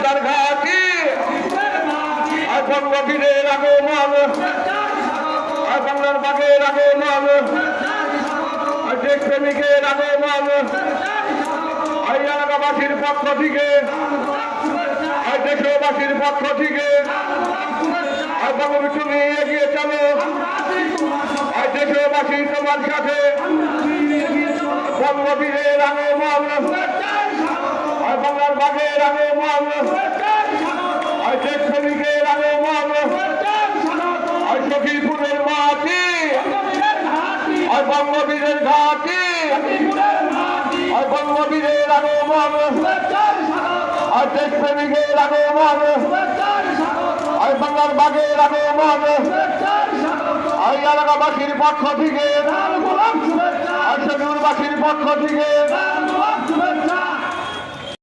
তার ঘাটি আর বঙ্গবীরের আগমন আর বাংলার বাগের আগমন আর দেশপ্রেমিকের আগমন আর এলাকাবাসীর পক্ষ থেকে আর দেশবাসীর পক্ষ থেকে আর বঙ্গবীর তুমি এগিয়ে চলো আর দেশবাসী তোমার সাথে বঙ্গবীরের আগমন আর বাংলার বাগের আগমন আর দেশপ্রেমিকের আগমন আর সখীপুরের মাটি আর বঙ্গবীরের ঘাটি আর বঙ্গবীরের আগমন আর দেশপ্রেমিকের আগমন আর বাংলার বাগের আগমন আর এলাকাবাসীর পক্ষ থেকে আর শহরবাসীর পক্ষ থেকে